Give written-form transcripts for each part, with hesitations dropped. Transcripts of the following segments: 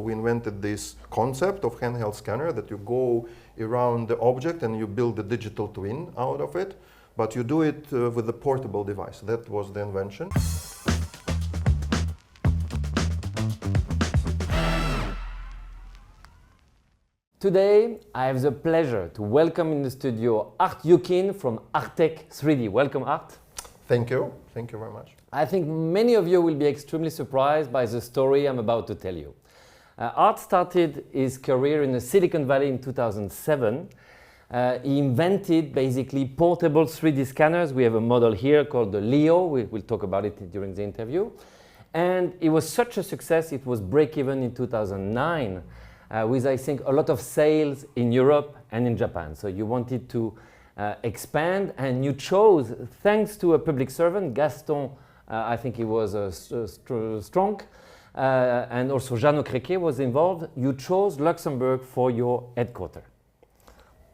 we invented this concept of handheld scanner that you go around the object and you build a digital twin out of it, but you do it with a portable device. That was the invention. Today, I have the pleasure to welcome in the studio Art Yukhin from Artec 3D. Welcome, Art. Thank you. Thank you very much. I think many of you will be extremely surprised by the story I'm about to tell you. Art started his career in the Silicon Valley in 2007. He invented basically portable 3D scanners. We have a model here called the Leo. We'll talk about it during the interview. And it was such a success, it was break-even in 2009. With, I think, a lot of sales in Europe and in Japan. So you wanted to expand, and you chose, thanks to a public servant, Gaston, I think he was strong, and also Jean Ocrequet was involved, you chose Luxembourg for your headquarters.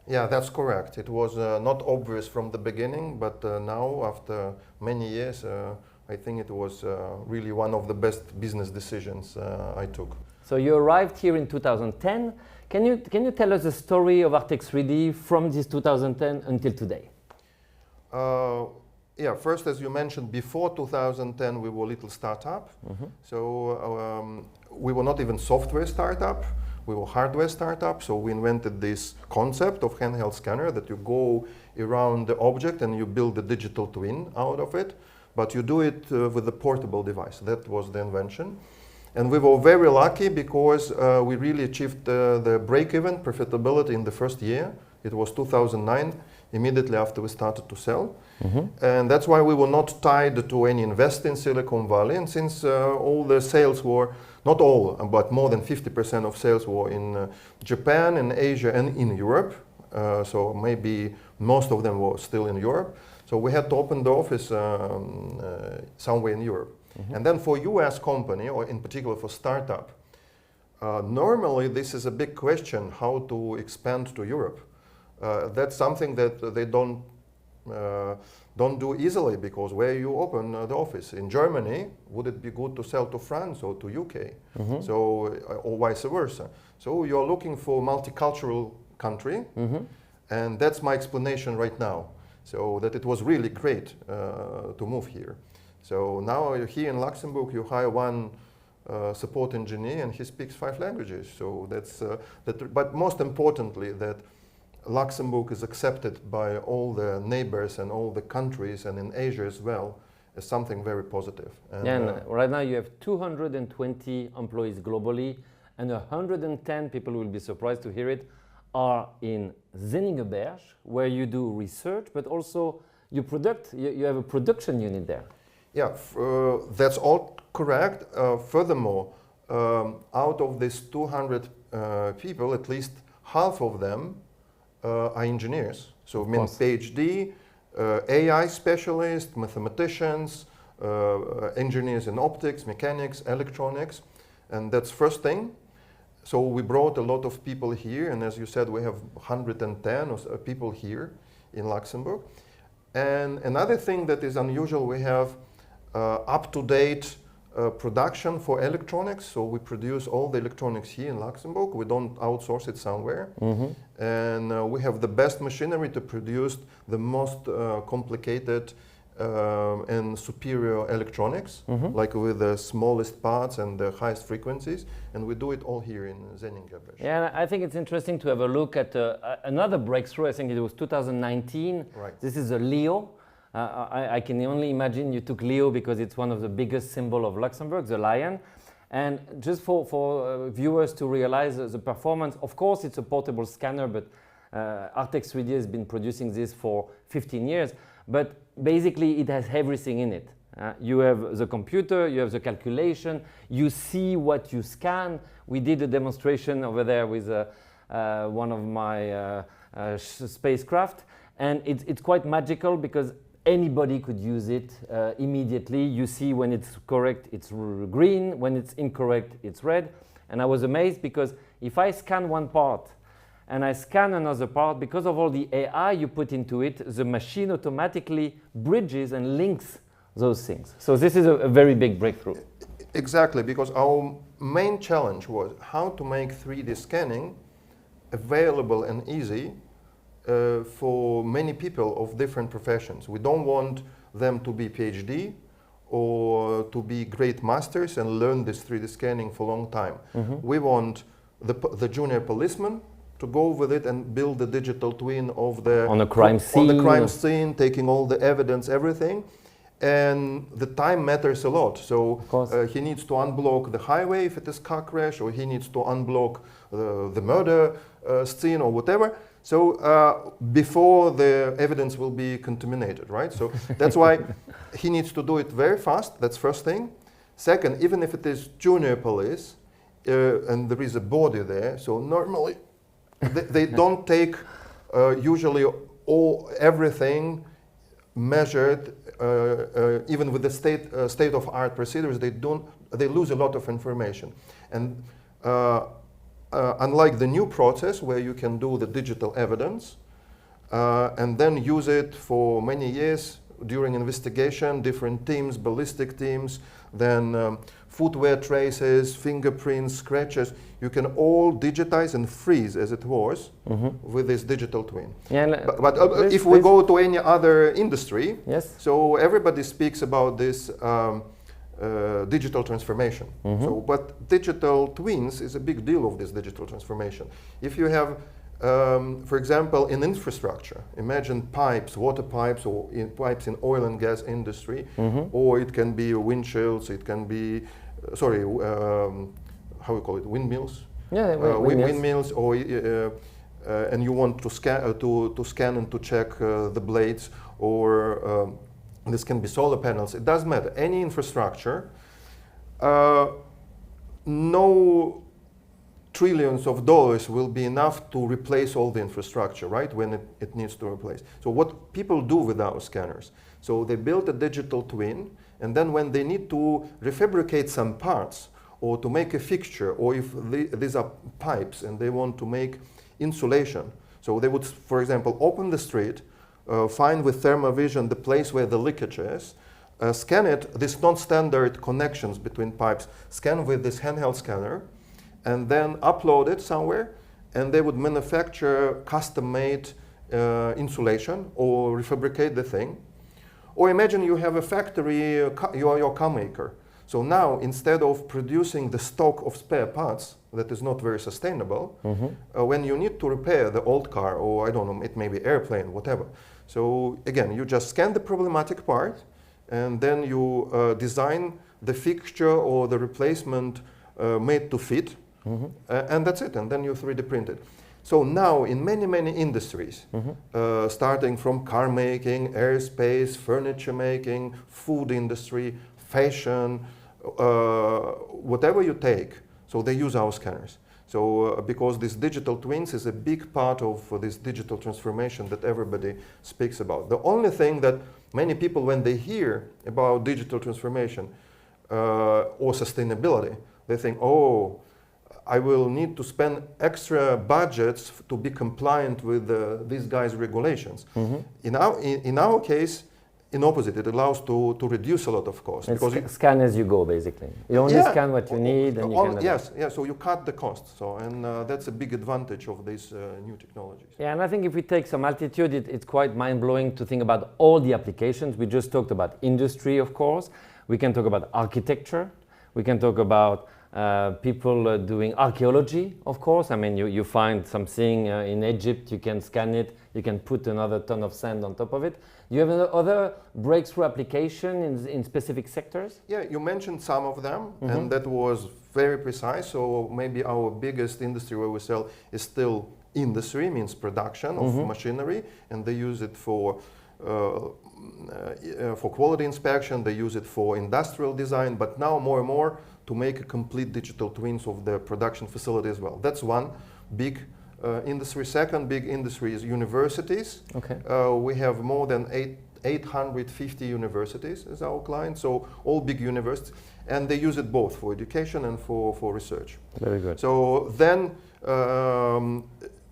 Yeah, that's correct. It was not obvious from the beginning, but now, after many years, I think it was really one of the best business decisions I took. So you arrived here in 2010. Can you tell us the story of Artec 3D from this 2010 until today? Yeah, first, as you mentioned, before 2010 we were a little startup. Mm-hmm. So we were not even software startup, we were hardware startup. So we invented this concept of handheld scanner that you go around the object and you build a digital twin out of it, but you do it with a portable device. That was the invention. And we were very lucky because we really achieved the break-even profitability in the first year. It was 2009, immediately after we started to sell. Mm-hmm. And that's why we were not tied to any investor in Silicon Valley. And since all the sales were, not all, but more than 50% of sales were in Japan, in Asia, and in Europe. So maybe most of them were still in Europe. So we had to open the office somewhere in Europe. Mm-hmm. And then for US company, or in particular for startup, normally this is a big question, how to expand to Europe. That's something that they don't do easily, because where you open the office? In Germany, would it be good to sell to France or to UK? Mm-hmm. So, or vice versa. So you're looking for a multicultural country, mm-hmm. and that's my explanation right now. So that it was really great to move here. So now here in Luxembourg, you hire one support engineer and he speaks 5 languages. So that's, but most importantly, that Luxembourg is accepted by all the neighbors and all the countries, and in Asia as well, as something very positive. And, and right now you have 220 employees globally, and 110, people will be surprised to hear it, are in Zenningberg, where you do research, but also you have a production unit there. Yeah, that's all correct. Furthermore, out of these 200 people, at least half of them are engineers. So I mean PhD, AI specialists, mathematicians, engineers in optics, mechanics, electronics, and that's first thing. So we brought a lot of people here, and as you said, we have 110 people here in Luxembourg. And another thing that is unusual, we have up-to-date production for electronics. So we produce all the electronics here in Luxembourg. We don't outsource it somewhere. Mm-hmm. And we have the best machinery to produce the most complicated and superior electronics, mm-hmm. like with the smallest parts and the highest frequencies. And we do it all here in Zenningberg. Yeah, I think it's interesting to have a look at another breakthrough. I think it was 2019. Right. This is a Leo. I can only imagine you took Leo because it's one of the biggest symbols of Luxembourg, the lion. And just for viewers to realize the performance, of course it's a portable scanner, but Artec 3D has been producing this for 15 years. But basically it has everything in it. You have the computer, you have the calculation, you see what you scan. We did a demonstration over there with one of my spacecraft, and it's quite magical because anybody could use it immediately. You see when it's correct, it's green. When it's incorrect, it's red. And I was amazed because if I scan one part and I scan another part, because of all the AI you put into it, the machine automatically bridges and links those things. So this is a very big breakthrough. Exactly, because our main challenge was how to make 3D scanning available and easy for many people of different professions. We don't want them to be PhD or to be great masters and learn this 3D scanning for a long time. We want the junior policeman to go with it and build the digital twin of the on a crime scene. On the crime scene, taking all the evidence, everything. And the time matters a lot. So he needs to unblock the highway if it is car crash, or he needs to unblock the murder scene or whatever. So before the evidence will be contaminated, right? So that's why he needs to do it very fast. That's first thing. Second, even if it is junior police and there is a body there, so normally they don't take usually everything measured. Even with the state-of-art procedures, they lose a lot of information. And unlike the new process where you can do the digital evidence and then use it for many years during investigation, different teams, ballistic teams, then footwear traces, fingerprints, scratches, you can all digitize and freeze as it was with this digital twin. Yeah, but if we go to any other industry, yes. So everybody speaks about this digital transformation. So, but digital twins is a big deal of this digital transformation. If you have, for example, in infrastructure, imagine pipes, water pipes, or pipes in oil and gas industry, or it can be windshields, it can be, how we call it, windmills? Yeah, windmills, or and you want to scan and to check the blades, or this can be solar panels. It doesn't matter. Any infrastructure, no trillions of dollars will be enough to replace all the infrastructure, right? When it needs to replace. So what people do with our scanners? So they build a digital twin, and then when they need to refabricate some parts, or to make a fixture, or if these are pipes and they want to make insulation. So they would, for example, open the street, find with thermovision the place where the leakage is, scan it, these non-standard connections between pipes, scan with this handheld scanner, and then upload it somewhere, and they would manufacture custom-made insulation or refabricate the thing. Or imagine you have a factory, you are your car maker. So now, instead of producing the stock of spare parts that is not very sustainable, when you need to repair the old car, or I don't know, it may be airplane, whatever. So again, you just scan the problematic part, and then you design the fixture or the replacement made to fit, and that's it, and then you 3D print it. So now in many, many industries, starting from car making, aerospace, furniture making, food industry, fashion, whatever you take, so they use our scanners. So because this digital twins is a big part of this digital transformation that everybody speaks about. The only thing that many people, when they hear about digital transformation or sustainability, they think, oh, I will need to spend extra budgets to be compliant with these guys' regulations. In our case, in opposite, it allows to reduce a lot of costs. Because scan as you go, basically. You only scan what you need, and you can yes, so you cut the cost. So, and that's a big advantage of these new technologies. Yeah, and I think if we take some altitude, it's quite mind-blowing to think about all the applications. We just talked about industry, of course. We can talk about architecture. We can talk about people doing archaeology, of course. I mean, you find something in Egypt, you can scan it, you can put another ton of sand on top of it. Do you have other breakthrough application in specific sectors? Yeah, you mentioned some of them, and that was very precise. So maybe our biggest industry where we sell is still industry, means production of machinery, and they use it for quality inspection, they use it for industrial design, but now more and more to make a complete digital twins of the production facility as well. That's one big industry. Second big industry is universities. Okay. We have more than 850 universities as our clients, so all big universities, and they use it both for education and for research. Very good. So then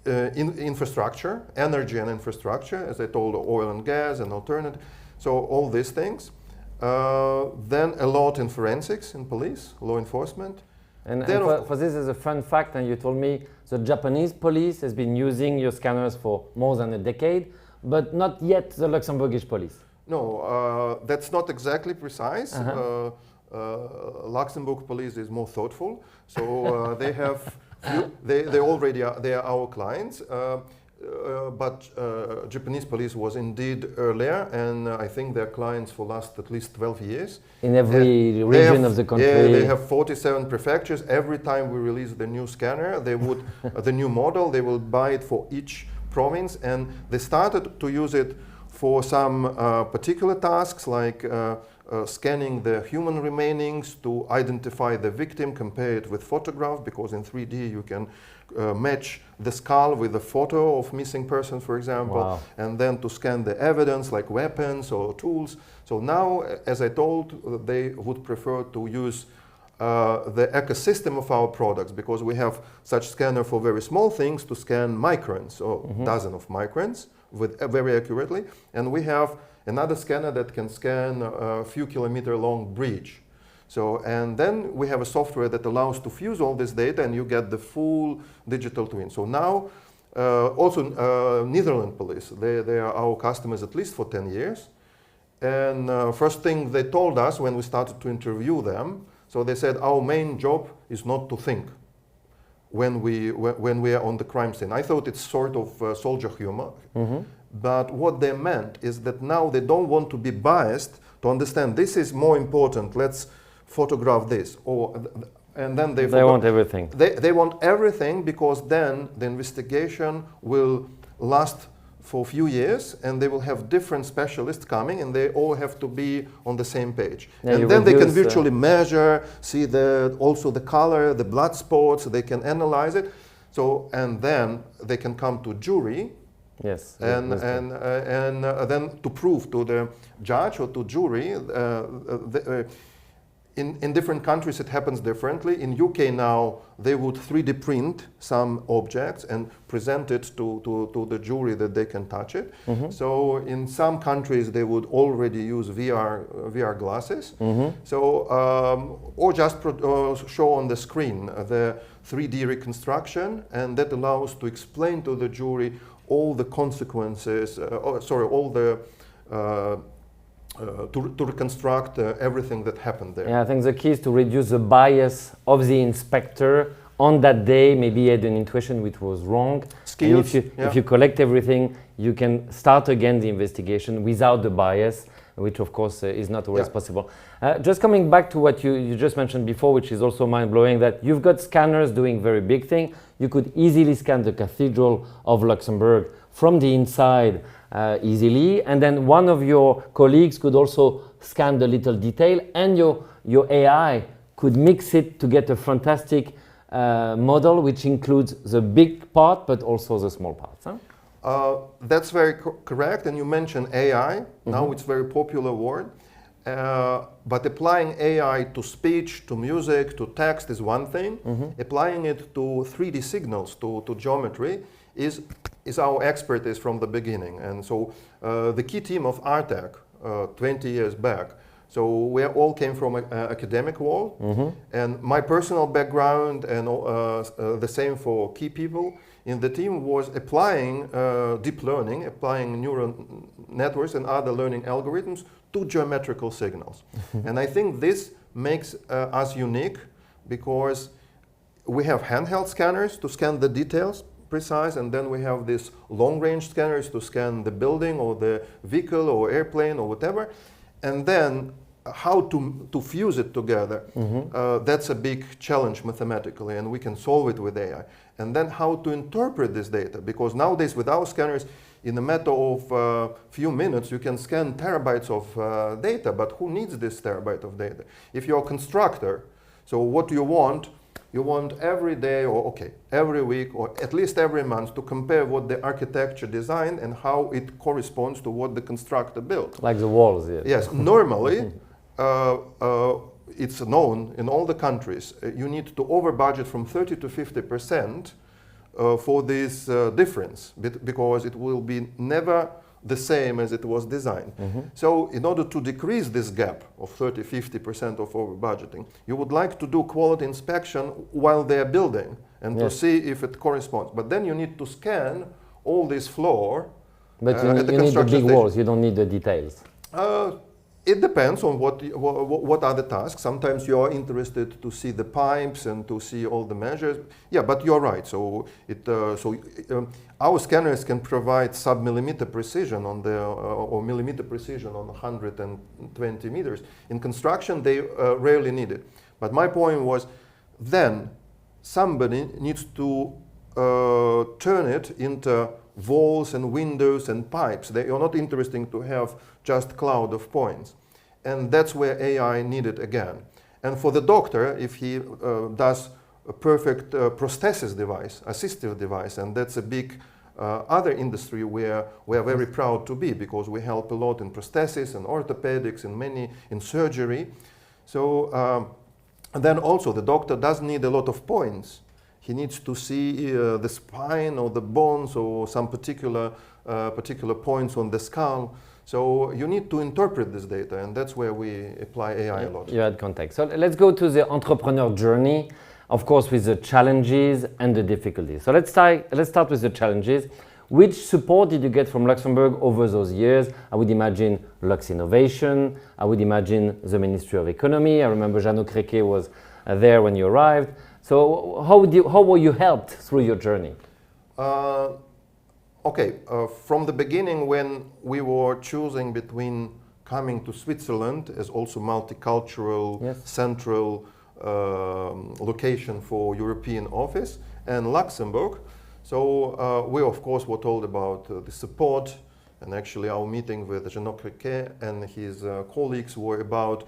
infrastructure, energy and infrastructure, as I told, oil and gas and alternative, so all these things. Then a lot in forensics, in police, law enforcement. And for this is a fun fact, and you told me the Japanese police has been using your scanners for more than a decade, but not yet the Luxembourgish police. No, that's not exactly precise. Luxembourg police is more thoughtful, so they have they already are, they are our clients. But Japanese police was indeed earlier, and I think they're clients for last at least 12 years. In every region of the country? Yeah, they have 47 prefectures. Every time we release the new scanner, they would, the new model, they will buy it for each province, and they started to use it for some particular tasks like scanning the human remainings to identify the victim, compare it with photograph, because in 3D you can match the skull with a photo of missing person, for example, wow. and then to scan the evidence like weapons or tools. So now, as I told, they would prefer to use the ecosystem of our products, because we have such scanner for very small things to scan microns, or dozen of microns, with very accurately, and we have another scanner that can scan a few kilometer long bridge. So, and then we have a software that allows to fuse all this data, and you get the full digital twin. So now, also Netherlands police, they are our customers at least for 10 years. And first thing they told us when we started to interview them, so they said our main job is not to think when we are on the crime scene. I thought it's sort of soldier humor. But what they meant is that now they don't want to be biased to understand this is more important, let's photograph this. And then they want everything. They want everything, because then the investigation will last for a few years, and they will have different specialists coming, and they all have to be on the same page. Yeah, and then they can virtually measure, see also the color, the blood spots, they can analyze it. So, and then they can come to jury. Yes. And then to prove to the judge or to jury, in different countries it happens differently. In UK now, they would 3D print some objects and present it to the jury that they can touch it. So in some countries they would already use VR glasses. So, or just show on the screen the 3D reconstruction, and that allows to explain to the jury all the consequences, all the to reconstruct everything that happened there. Yeah, I think the key is to reduce the bias of the inspector on that day. Maybe he had an intuition which was wrong. Skills, and if you collect everything, you can start again the investigation without the bias, which of course is not always possible. Just coming back to what you just mentioned before, which is also mind-blowing, that you've got scanners doing very big thing. You could easily scan the Cathedral of Luxembourg from the inside easily, and then one of your colleagues could also scan the little detail, and your AI could mix it to get a fantastic model which includes the big part but also the small parts. Huh? That's very correct, and you mentioned AI. Now it's a very popular word. But applying AI to speech, to music, to text is one thing. Applying it to 3D signals, to geometry, is our expertise from the beginning. And so the key team of Artec 20 years back, so we all came from an academic world, and my personal background, and the same for key people in the team, was applying deep learning, applying neural networks and other learning algorithms to geometrical signals. And I think this makes us unique, because we have handheld scanners to scan the details precise, and then we have these long-range scanners to scan the building or the vehicle or airplane or whatever. And then how to fuse it together, that's a big challenge mathematically, and we can solve it with AI. And then how to interpret this data, because nowadays with our scanners, in a matter of few minutes, you can scan terabytes of data, but who needs this terabyte of data? If you're a constructor, so what do you want? You want every day, or every week, or at least every month, to compare what the architecture designed and how it corresponds to what the constructor built. Like the walls, yes. Yes, normally, it's known in all the countries, you need to over budget from 30 to 50% for this difference, because it will be never the same as it was designed. So in order to decrease this gap of 30-50% of over budgeting, you would like to do quality inspection while they're building and to see if it corresponds. But then you need to scan all this floor. But you need the big walls, you don't need the details. It depends on what are the tasks. Sometimes you are interested to see the pipes and to see all the measures. Yeah, but you're right. So our scanners can provide sub-millimeter precision on the or millimeter precision on 120 meters. In construction, they rarely need it. But my point was, then somebody needs to turn it into walls and windows and pipes. They are not interesting to have just cloud of points. And that's where AI needed again. And for the doctor, if he does a perfect prosthesis device, assistive device, and that's a big other industry where we are very proud to be, because we help a lot in prosthesis and orthopedics and in surgery. So and then also the doctor doesn't need a lot of points. He needs to see the spine or the bones or some particular points on the skull. So you need to interpret this data, and that's where we apply AI a lot. You add context. So let's go to the entrepreneur journey, of course, with the challenges and the difficulties. So let's start with the challenges. Which support did you get from Luxembourg over those years? I would imagine Lux Innovation. I would imagine the Ministry of Economy. I remember Jeannot Créquet was there when you arrived. So how were you helped through your journey? From the beginning, when we were choosing between coming to Switzerland as also multicultural, central location for European office, and Luxembourg, so we of course were told about the support, and actually our meeting with Jeannot Créquet and his colleagues were about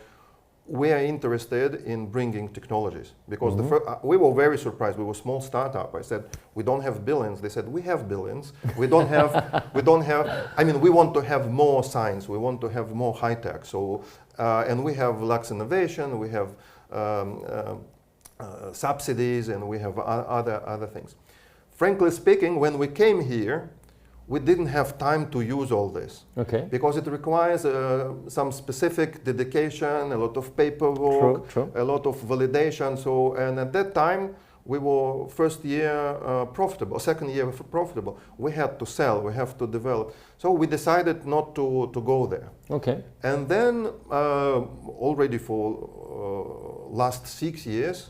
we are interested in bringing technologies, because we were very surprised. We were a small startup. I said, we don't have billions. They said, we have billions. We don't have, I mean, we want to have more science. We want to have more high tech. So, and we have Lux Innovation, we have subsidies, and we have other things. Frankly speaking, when we came here, we didn't have time to use all this, because it requires some specific dedication, a lot of paperwork, a lot of validation. So, and at that time, we were first year profitable, second year profitable. We had to sell, we have to develop. So we decided not to go there. And then already for last 6 years,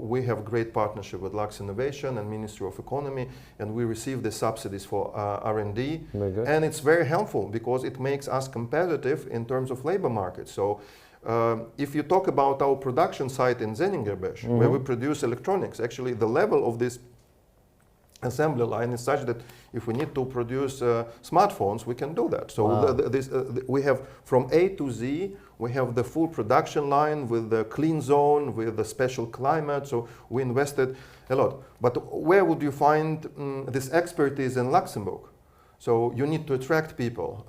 we have great partnership with Lux Innovation and Ministry of Economy, and we receive the subsidies for R&D. And it's very helpful because it makes us competitive in terms of labor market. So if you talk about our production site in Zeningerbesh, where we produce electronics, actually the level of this assembly line is such that if we need to produce smartphones, we can do that. So we have from A to Z, we have the full production line with the clean zone, with the special climate. So we invested a lot. But where would you find this expertise in Luxembourg? So you need to attract people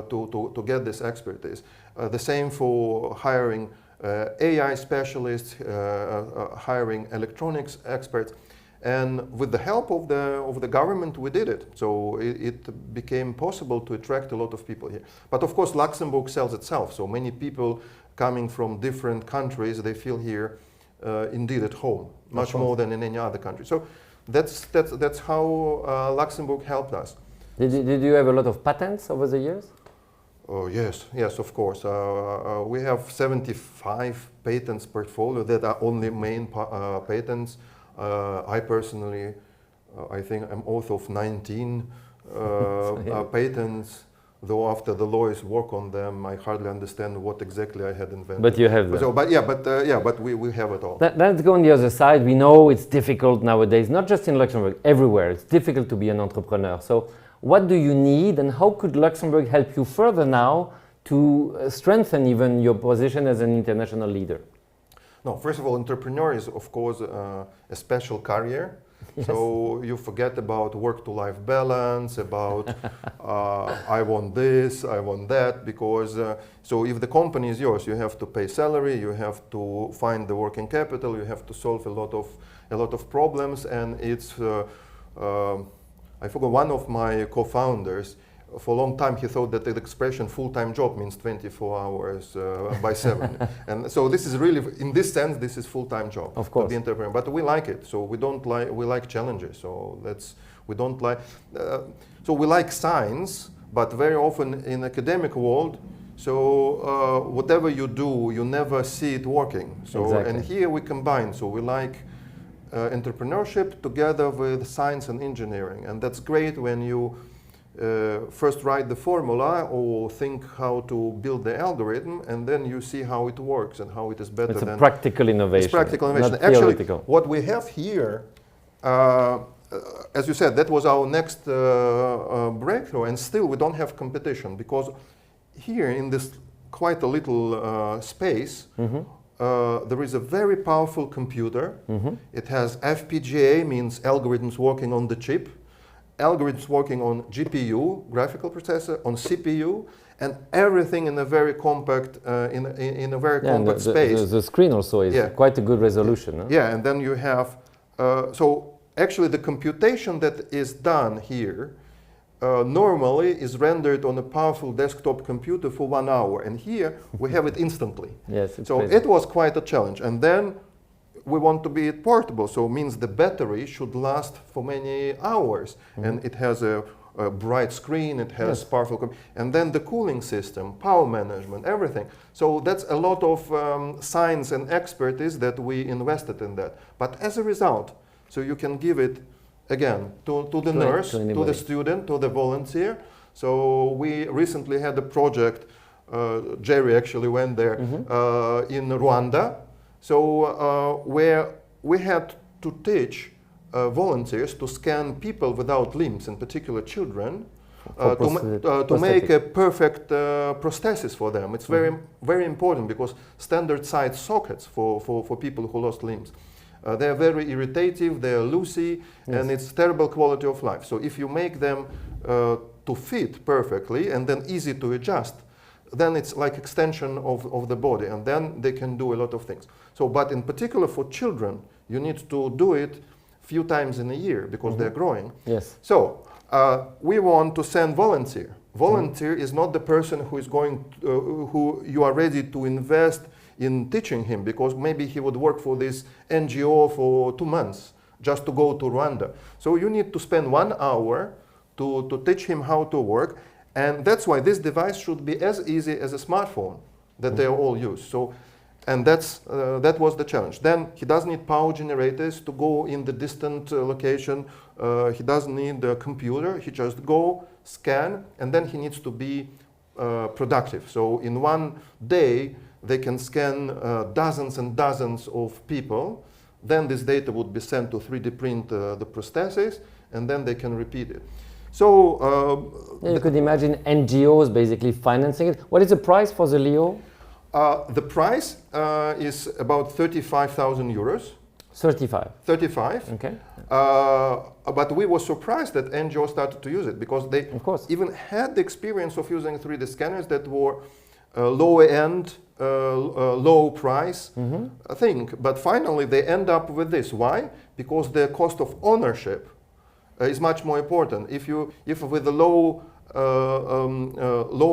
to get this expertise. The same for hiring AI specialists, hiring electronics experts. And with the help of the government, we did it. So it became possible to attract a lot of people here. But of course, Luxembourg sells itself. So many people coming from different countries, they feel here indeed at home, much more than in any other country. So that's how Luxembourg helped us. Did you have a lot of patents over the years? Oh, yes, of course. We have 75 patents portfolio that are only main patents. I personally, I think I'm author of 19 patents, though after the lawyers work on them, I hardly understand what exactly I had invented. But you have them. So, but we have it all. Let's go on the other side. We know it's difficult nowadays, not just in Luxembourg, everywhere. It's difficult to be an entrepreneur. So what do you need, and how could Luxembourg help you further now to strengthen even your position as an international leader? No, first of all, entrepreneur is, of course, a special career. Yes. So you forget about work-to-life balance, about I want this, I want that, because so if the company is yours, you have to pay salary, you have to find the working capital, you have to solve a lot of problems, and it's I forgot, one of my co-founders for a long time he thought that the expression full-time job means 24 hours by 7. And so this is really, in this sense, this is full-time job. Of course. The entrepreneur. But we like it. So we like challenges. So we don't like, so we like science, but very often in academic world, so whatever you do, you never see it working. So, exactly. And here we combine. So we like entrepreneurship together with science and engineering. And that's great when you first write the formula or think how to build the algorithm, and then you see how it works and how it is better. It's a practical innovation. It's practical innovation. Not Actually, theoretical. what we have here, as you said, that was our next breakthrough, and still we don't have competition, because here in this quite a little space, there is a very powerful computer. It has FPGA, means algorithms working on the chip, algorithms working on GPU, graphical processor, on CPU, and everything in a very compact, in a very compact space. The screen also is quite a good resolution. Huh? Yeah, and then you have, so actually the computation that is done here normally is rendered on a powerful desktop computer for 1 hour, and here we have it instantly. Yes, so crazy. It was quite a challenge, and then we want to be portable, so it means the battery should last for many hours, and it has a bright screen, it has powerful, and then the cooling system, power management, everything. So that's a lot of science and expertise that we invested in that. But as a result, so you can give it again to the nurse, to the student, to the volunteer. So we recently had a project, Jerry actually went there, in Rwanda. So where we had to teach volunteers to scan people without limbs, in particular children, to make a perfect prosthesis for them. It's very, very important, because standard size sockets for people who lost limbs, they're very irritative, they're loosey, and it's terrible quality of life. So if you make them to fit perfectly and then easy to adjust, then it's like extension of the body, and then they can do a lot of things. So, but in particular for children, you need to do it few times in a year, because they're growing. Yes. So we want to send volunteer. Volunteer is not the person who is going, who you are ready to invest in teaching him, because maybe he would work for this NGO for 2 months just to go to Rwanda. So you need to spend 1 hour to teach him how to work. And that's why this device should be as easy as a smartphone that they all use. So, and that was the challenge. Then he doesn't need power generators to go in the distant location. He doesn't need a computer. He just go, scan, and then he needs to be productive. So in 1 day, they can scan dozens and dozens of people. Then this data would be sent to 3D print the prosthesis, and then they can repeat it. So you could imagine NGOs basically financing it. What is the price for the Leo? The price is about 35,000 euros. 35. 35. Okay. But we were surprised that NGOs started to use it, because they even had the experience of using 3D scanners that were lower end, low price thing. But finally they end up with this. Why? Because the cost of ownership is much more important. If with a low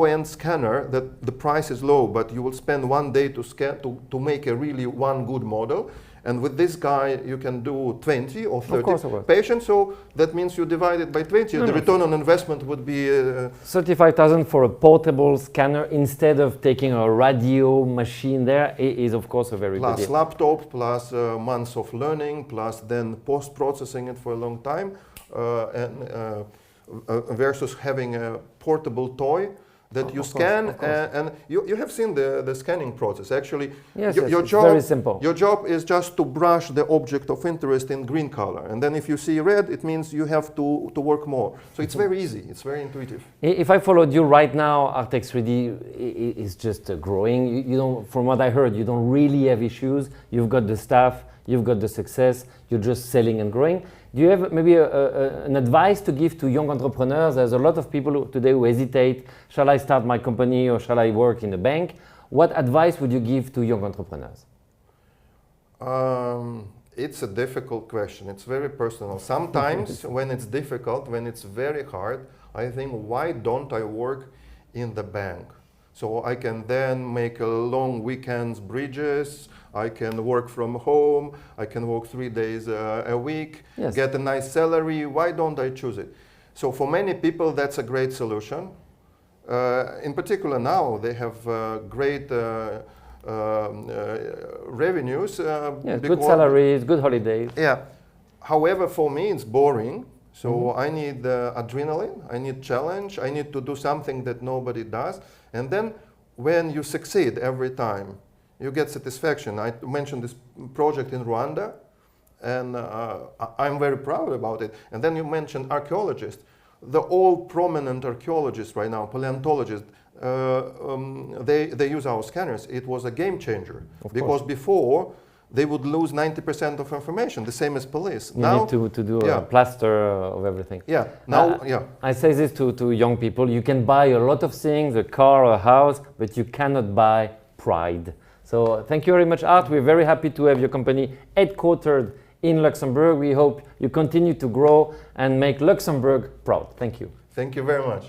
end scanner, that the price is low, but you will spend 1 day to scan to make a really one good model. And with this guy, you can do 20 or 30 patients. So that means you divide it by 20. The return on investment would be 35,000 for a portable scanner instead of taking a radio machine there is of course a very good deal. Plus laptop, plus months of learning, plus then post-processing it for a long time, and versus having a portable toy that you scan, and you have seen the scanning process. Actually, your job, very simple. Your job is just to brush the object of interest in green color, and then if you see red, it means you have to work more. So it's very easy. It's very intuitive. If I followed you right now, Artec 3D is just growing. You don't, from what I heard, you don't really have issues. You've got the staff, you've got the success. You're just selling and growing. Do you have maybe an advice to give to young entrepreneurs? There's a lot of people today who hesitate. Shall I start my company or shall I work in a bank? What advice would you give to young entrepreneurs? It's a difficult question. It's very personal. Sometimes when it's difficult, when it's very hard, I think, why don't I work in the bank? So I can then make long weekends, bridges, I can work from home, I can work 3 days a week, Yes. get a nice salary. Why don't I choose it? So for many people, that's a great solution. In particular now, they have great revenues. Good salaries, good holidays. Yeah. However, for me, it's boring. So I need adrenaline, I need challenge, I need to do something that nobody does. And then when you succeed every time, you get satisfaction. I mentioned this project in Rwanda, and I'm very proud about it. And then you mentioned archaeologists. The all prominent archaeologists right now, paleontologists, they use our scanners. It was a game changer. Because before, they would lose 90% of information, the same as police. You now, need to do a plaster of everything. Yeah. Now, I say this to young people. You can buy a lot of things, a car, a house, but you cannot buy pride. So thank you very much, Art. We're very happy to have your company headquartered in Luxembourg. We hope you continue to grow and make Luxembourg proud. Thank you. Thank you very much.